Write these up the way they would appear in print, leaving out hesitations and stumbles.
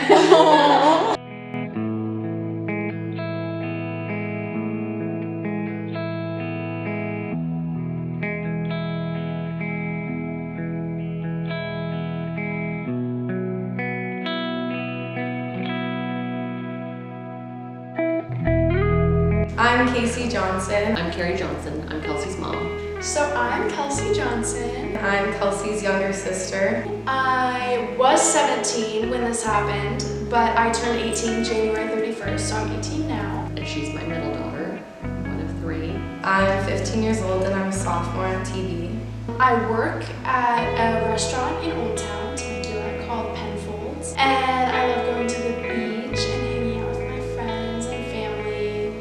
I'm Kelsey Johnson. I'm Carrie Johnson. I'm Kelsey's mom. So I'm Kelsey Johnson. I'm Kelsey's younger sister. I was 17 when this happened, but I turned 18 January 31st, so I'm 18 now. And she's my middle daughter, one of three. I'm 15 years old and I'm a sophomore on TV. I work at a restaurant in Old Town, Temecula, called Penfolds, and I love going to the beach and hanging out with my friends and family.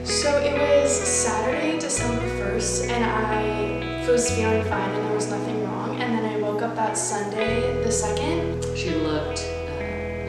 So it was Saturday, December 1st, and I was feeling fine and there was nothing wrong. And then I woke up that Sunday, the 2nd. She looked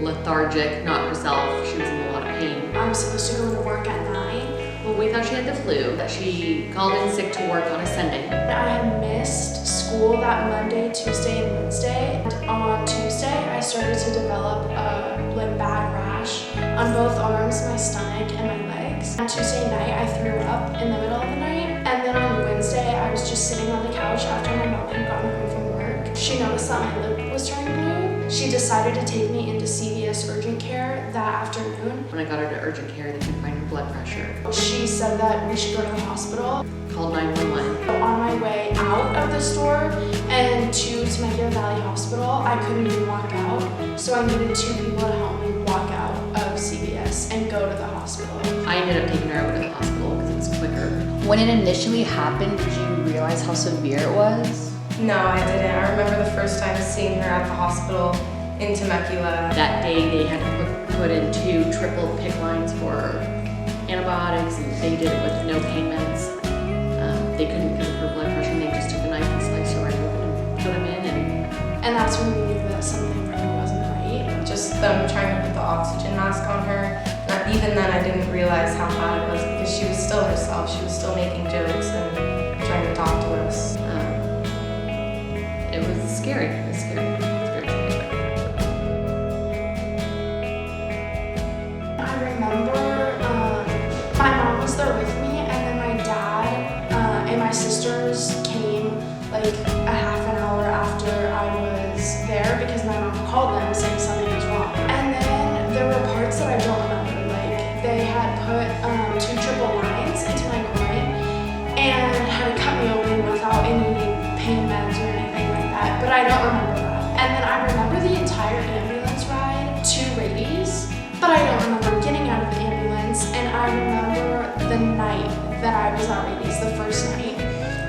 lethargic, not herself. She was in a lot of pain. I was supposed to go into work at 9. Well, we thought she had the flu. She called in sick to work on a Sunday. I had missed school that Monday, Tuesday, and Wednesday. And on Tuesday, I started to develop a bad rash on both arms, my stomach, and my legs. On Tuesday night, I threw up in the middle of the night. And then on Wednesday, I was just sitting on the couch after my mom had gotten home from work. She noticed that my lip was turning blue. She decided to take me into CVS urgent care that afternoon. When I got her to urgent care, they could find her blood pressure. She said that we should go to the hospital. Called 911. On my way out of the store and to Temecula Valley Hospital, I couldn't even walk out. So I needed 2 people to help me walk out of CVS and go to the hospital. I ended up taking her over to the hospital because it was quicker. When it initially happened, did you realize how severe it was? No, I didn't. I remember the first time seeing her at the hospital in Temecula. That day they had to put in 2 triple PICC lines for antibiotics, and they did it with no pain meds. They couldn't because of her blood pressure, and they just took a knife and sliced her right open and put them in. And that's when we knew that something really wasn't right. Just them trying to put the oxygen mask on her. Even then I didn't realize how bad it was because she was still herself. She was still making jokes and trying to talk to us. It was scary. It was scary. It was very scary. I remember my mom was there with me, and then my dad and my sisters came like a half an hour after I was there because my mom called them saying something was wrong. And then there were parts that I don't remember. Like they had put 2 triple lines into my groin and had cut me open without any pain meds or anything like that. But I don't remember that. And then I remember the entire ambulance ride to Rady's, but I don't remember getting out of the ambulance. And I remember the night that I was at Rady's, the first night,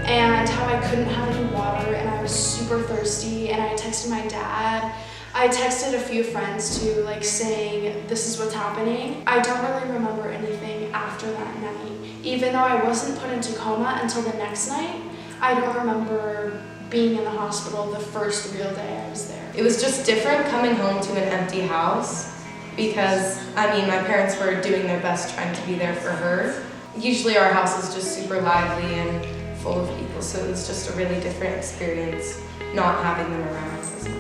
and how I couldn't have any water and I was super thirsty, and I texted my dad. I texted a few friends too, like saying, this is what's happening. I don't really remember anything after that night. Even though I wasn't put into coma until the next night, I don't remember being in the hospital the first real day I was there. It was just different coming home to an empty house because, I mean, my parents were doing their best trying to be there for her. Usually our house is just super lively and full of people, so it was just a really different experience not having them around us as much.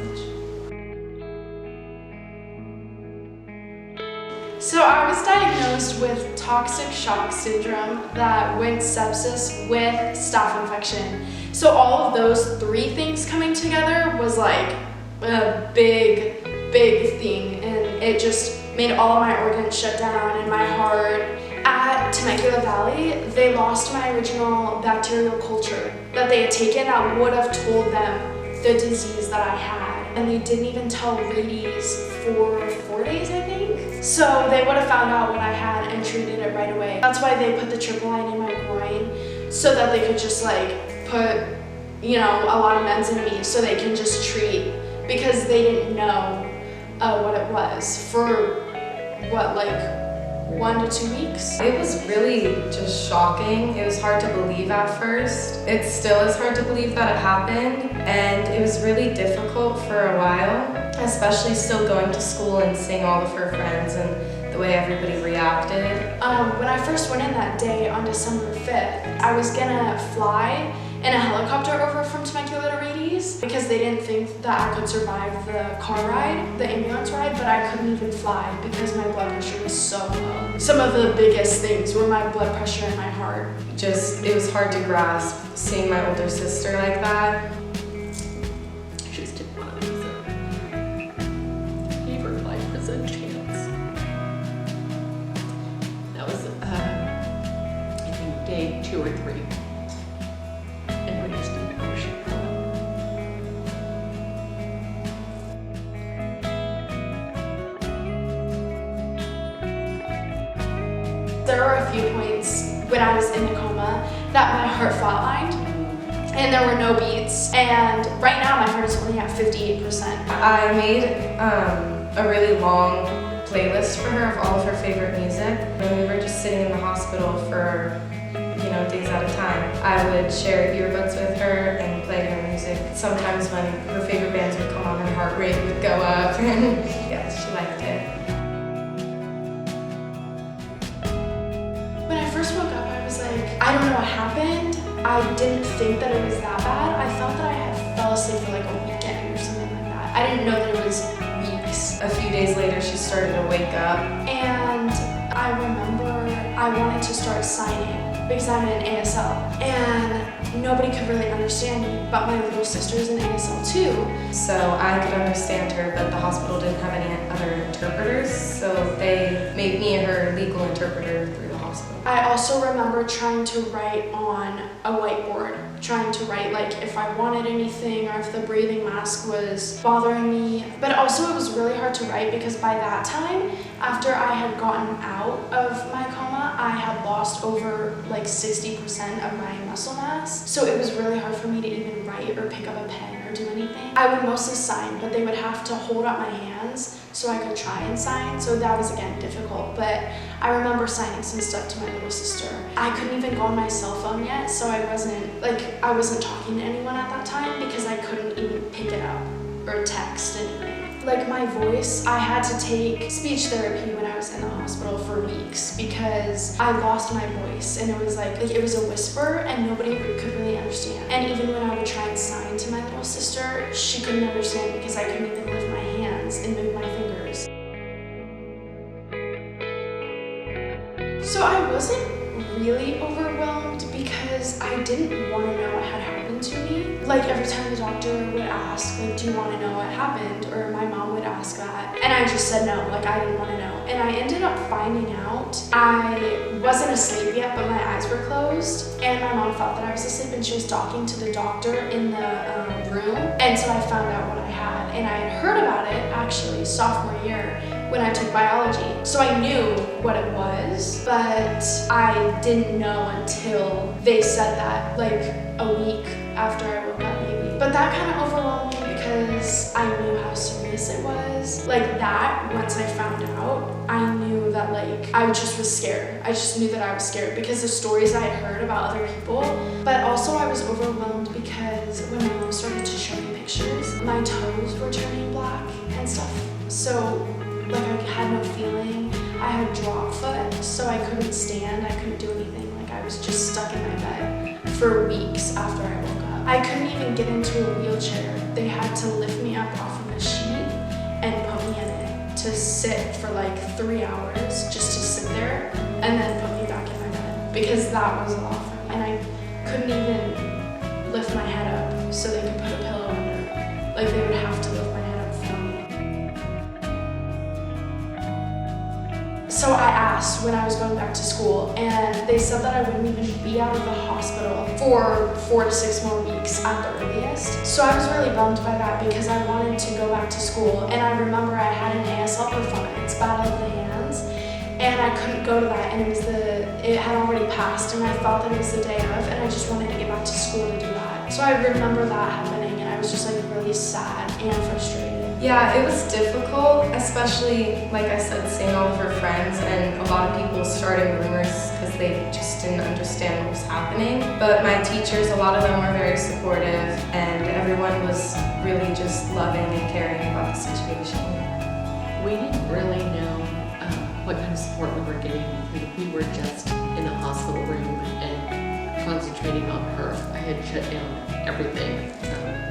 So I was diagnosed with toxic shock syndrome that went sepsis with staph infection. So all of those 3 things coming together was like a big thing, and it just made all of my organs shut down and my heart. At Temecula Valley, they lost my original bacterial culture that they had taken that would have told them the disease that I had. And they didn't even tell Rady's for 4 days, I think. So they would have found out what I had and treated it right away. That's why they put the triple line in my groin, so that they could just like put, you know, a lot of meds in me so they can just treat, because they didn't know what it was for what, like 1 to 2 weeks. It was really just shocking. It was hard to believe at first. It still is hard to believe that it happened, and it was really difficult for a while, especially still going to school and seeing all of her friends and the way everybody reacted. When I first went in that day on December 5th, I was gonna fly in a helicopter over from Temecula to Radies because they didn't think that I could survive the car ride, the ambulance ride, but I couldn't even fly because my blood pressure was so low. Some of the biggest things were my blood pressure and my heart. It was hard to grasp seeing my older sister like that. She just didn't want to lose her. Gave her 5% chance. That was, I think, day 2 or 3. And we just didn't know she fell. There were a few points when I was in the coma that my heart flatlined and there were no beats. And right now my heart is only at 58%. I made a really long playlist for her of all of her favorite music. When we were just sitting in the hospital for, days at a time, I would share earbuds with her and play her music. Sometimes when her favorite bands would come on, her heart rate would go up and yeah, she liked it. When I first woke up, I was like, I don't know what happened. I didn't think that it was that bad. I thought that I had fell asleep for like a weekend or something like that. I didn't know that it was weeks. A few days later, she started to wake up. And I remember I wanted to start signing because I'm in ASL. And nobody could really understand me, but my little sister's in ASL too. So I could understand her, but the hospital didn't have any other interpreters, so they made me her legal interpreter through the hospital. I also remember trying to write on a whiteboard, trying to write like if I wanted anything or if the breathing mask was bothering me. But also it was really hard to write because by that time, after I had gotten out of my coma, I had lost over like 60% of my muscle mass. So it was really hard for me to even write or pick up a pen or do anything. I would mostly sign, but they would have to hold up my hands so I could try and sign. So that was again difficult, but I remember signing some stuff to my little sister. I couldn't even go on my cell phone yet, so I wasn't talking to anyone at that time because I couldn't even pick it up or text anything. Like my voice, I had to take speech therapy when I was in the hospital for weeks because I lost my voice and it was like it was a whisper and nobody could really understand. And even when I would try and sign to my little sister, she couldn't understand because I couldn't even lift my hands and move my fingers. So I wasn't really overwhelmed because I didn't want to know what had happened to me. Like every time the doctor would ask, like, do you want to know what happened? Or my mom would ask that. And I just said no, like I didn't want to know. And I ended up finding out I wasn't asleep yet, but my eyes were closed. And my mom thought that I was asleep and she was talking to the doctor in the room. And so I found out what I had. And I had heard about it actually sophomore year when I took biology. So I knew what it was, but I didn't know until they said that like a week after I woke up maybe. But that kind of overwhelmed me because I knew how serious it was. Like that, once I found out, I knew that like I just was scared. I just knew that I was scared because the stories I had heard about other people, but also I was overwhelmed because when my mom started to show me pictures, my toes were turning black and stuff. So like I had no feeling. I had drop foot, so I couldn't stand, I couldn't do anything. Like I was just stuck in my bed for weeks after I woke up. I couldn't even get into a wheelchair. They had to lift me up off of a sheet and put me in it to sit for like 3 hours just to sit there and then put me back in my bed because that was a lot for me. And I couldn't even lift my head up so they could put a pillow under. Like they would have to lift my head up for me. So I asked when I was going back to school and they said that I wouldn't even be out of the hospital for 4 to 6 more weeks at the earliest. So I was really bummed by that because I wanted to go back to school and I remember I had an ASL performance, Battle of the Hands, and I couldn't go to that and it had already passed and I thought that it was the day of and I just wanted to get back to school to do that. So I remember that happening and I was just like really sad and frustrated. Yeah, it was difficult, especially, like I said, seeing all of her friends and a lot of people starting rumors because they just didn't understand what was happening. But my teachers, a lot of them were very supportive and everyone was really just loving and caring about the situation. We didn't really know what kind of support we were getting. We were just in the hospital room and concentrating on her. I had shut down everything.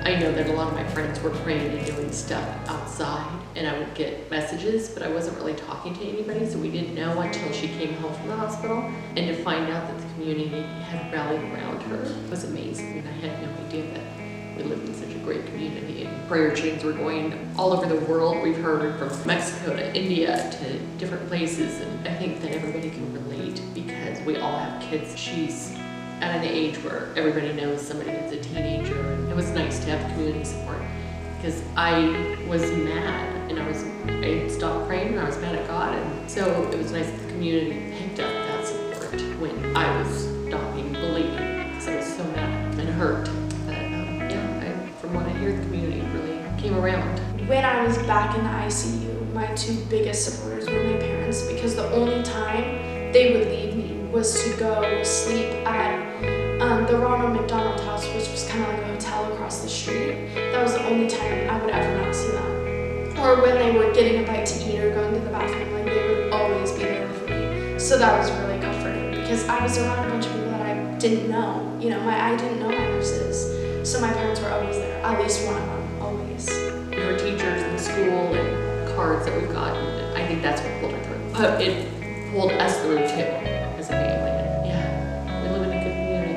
I know that a lot of my friends were praying and doing stuff outside, and I would get messages, but I wasn't really talking to anybody, so we didn't know until she came home from the hospital. And to find out that the community had rallied around her was amazing. And I had no idea that we lived in such a great community, and prayer chains were going all over the world. We've heard from Mexico to India to different places, and I think that everybody can relate because we all have kids. She's at an age where everybody knows somebody that's a teenager, and it was nice to have community support because I was mad and I stopped praying and I was mad at God, and so it was nice that the community picked up that support when I was stopping believing because I was so mad and hurt. From what I hear, the community really came around. When I was back in the ICU, my two biggest supporters were my parents because the only time they would leave me was to go sleep at the Ronald McDonald House, which was kind of like a hotel across the street. That was the only time I would ever not see them. Or when they were getting a bite to eat or going to the bathroom, like they would always be there for me. So that was really comforting because I was around a bunch of people that I didn't know. You know, I didn't know my nurses. So my parents were always there, at least one of them, always. Our teachers in school and cards that we've gotten, I think that's what pulled her through. But it pulled us through too, as a family. And yeah, we live in a good community.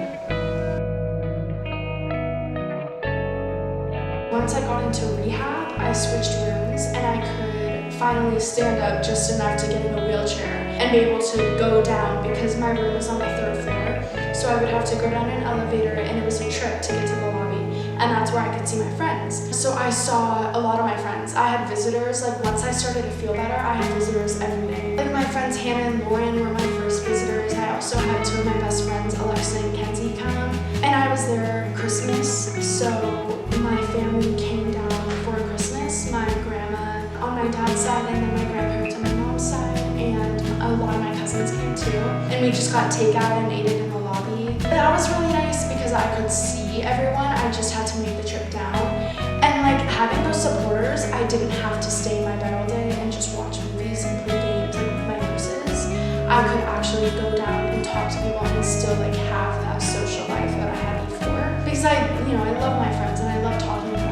Once I got into rehab, I switched rooms and I could finally stand up just enough to get in a wheelchair and be able to go down because my room was on the 3rd floor. So I would have to go down an elevator and it was a trip to get to the lobby. And that's where I could see my friends. So I saw a lot of my friends. I had visitors, like once I started to feel better, I had visitors every day. Like my friends Hannah and Lauren were my first visitors. I also had two of my best friends, Alexa and Kenzie, come. And I was there Christmas, so my family came down for Christmas. My grandma on my dad's side and then my grandparents on my mom's side. And a lot of my cousins came too. And we just got takeout and ate it in the lobby. That was really nice because I could see everyone. I just had to make the trip down. And like having those supporters, I didn't have to stay in my bed all day and just watch movies and play games and with my nurses. I could actually go down and talk to people and still like have that social life that I had before. Because I love my friends and I love talking to them.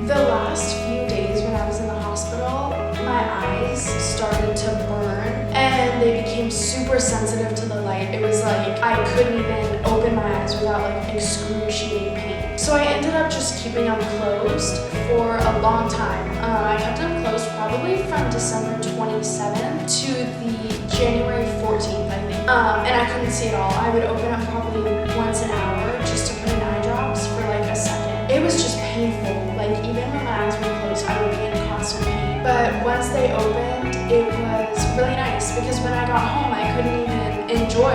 The last few days when I was in the hospital, my eyes started to burn and they became super sensitive to the light. It was like I couldn't even open my eyes without like excruciating pain. So I ended up just keeping them closed for a long time. I kept them closed probably from December 27th to the January 14th, I think. And I couldn't see at all. I would open them probably once an hour just to put in eye drops for like a second. It was just painful. Like even when my eyes were closed, I would be in constant pain. But once they opened, it was really nice because when I got home, I couldn't even enjoy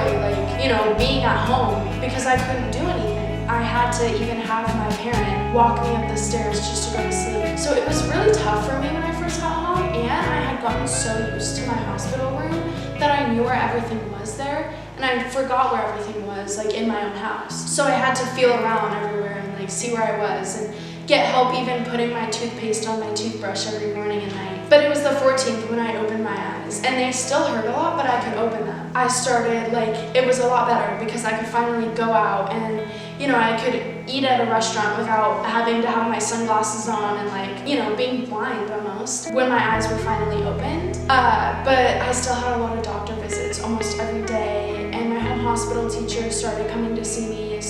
being at home because I couldn't do anything. I had to even have my parent walk me up the stairs just to go to sleep. So it was really tough for me when I first got home, and I had gotten so used to my hospital room that I knew where everything was there, and I forgot where everything was, like in my own house. So I had to feel around everywhere and like see where I was and get help even putting my toothpaste on my toothbrush every morning and night. But it was the 14th when I opened my eyes, and they still hurt a lot, but I could open them. I started, it was a lot better because I could finally go out and, I could eat at a restaurant without having to have my sunglasses on and being blind almost when my eyes were finally opened. But I still had a lot of doctor visits almost every day, and my home hospital teacher started coming to see me.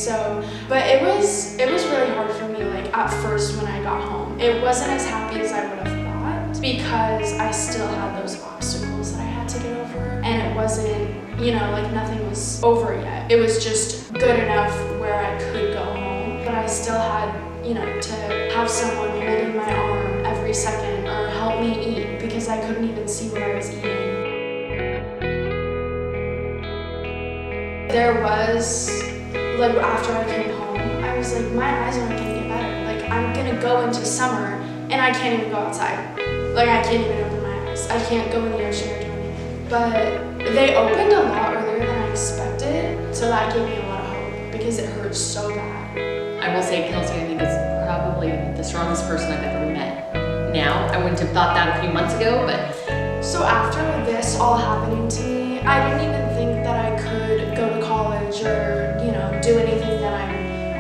But it was really hard for me, at first when I got home. It wasn't as happy as I would have thought because I still had those obstacles that I had to get over, and it wasn't, nothing was over yet. It was just good enough where I could go home, but I still had, to have someone holding my arm every second or help me eat because I couldn't even see what I was eating. There was, after I came home, I was like, my eyes aren't gonna get better. I'm gonna go into summer and I can't even go outside. I can't even open my eyes. I can't go in the ocean or do anything. But they opened a lot earlier than I expected, so that gave me a lot of hope because it hurt so bad. I will say Kelsey, I think, is probably the strongest person I've ever met. Now, I wouldn't have thought that a few months ago, but... So after this all happening to me, I didn't even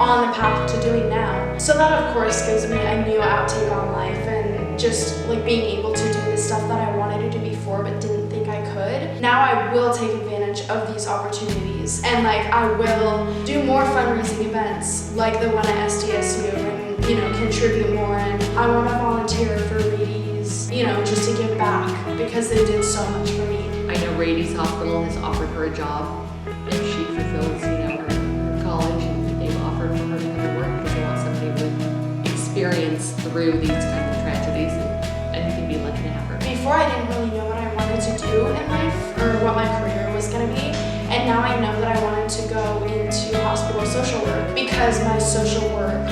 on the path to doing now. So that of course gives me a new outtake on life, and just like being able to do the stuff that I wanted to do before but didn't think I could. Now I will take advantage of these opportunities, and like I will do more fundraising events like the one at SDSU, and contribute more, and I want to volunteer for Rady's, just to give back because they did so much for me. I know Rady's Hospital has offered her a job if she fulfills, her college, and they've offered for her to come to work because they want somebody with experience through these kinds of tragedies, and I think they'd be lucky to have her. Before I didn't really know what I wanted to do in life or what my career was going to be, and now I know that I wanted to go into hospital social work because my social worker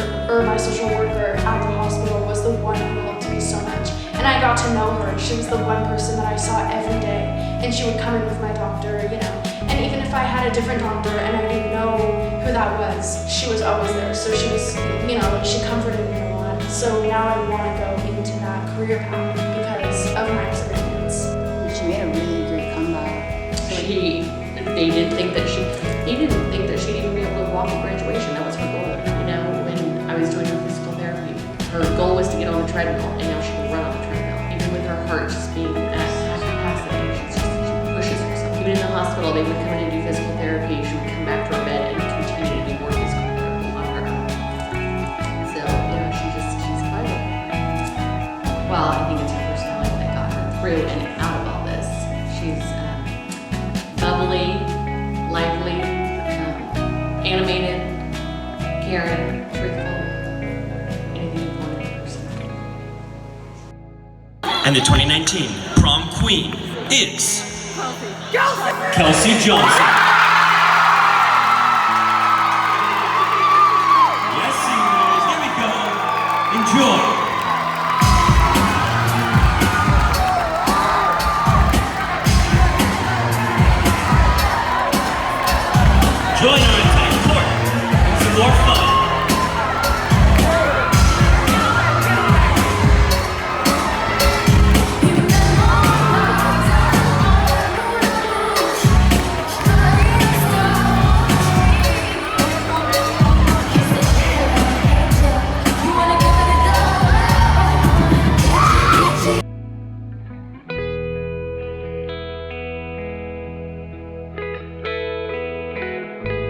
at the hospital was the one who helped me so much. And I got to know her. She was the one person that I saw every day, and she would come in with my doctor, And even if I had a different doctor and I didn't know who that was, she was always there. So she was, she comforted me a lot. So now I want to go into that career path because of my experience. She made a really great comeback. He didn't think that she'd even be able to walk at graduation. That was her goal. When I was doing her physical therapy, her goal was to get on the treadmill, and now she can run on the treadmill. Even with her heart just being at half capacity, she pushes herself. Even in the hospital, they would come in and do physical therapy. She would come back to her bed and continue to do more physical therapy on her own. So, she's vital. Well, I think it's her personality that got her through and out of all this. She's bubbly, lively, animated, caring, truthful, anything you want in a person. And the 2019 prom queen is Kelsey Johnson.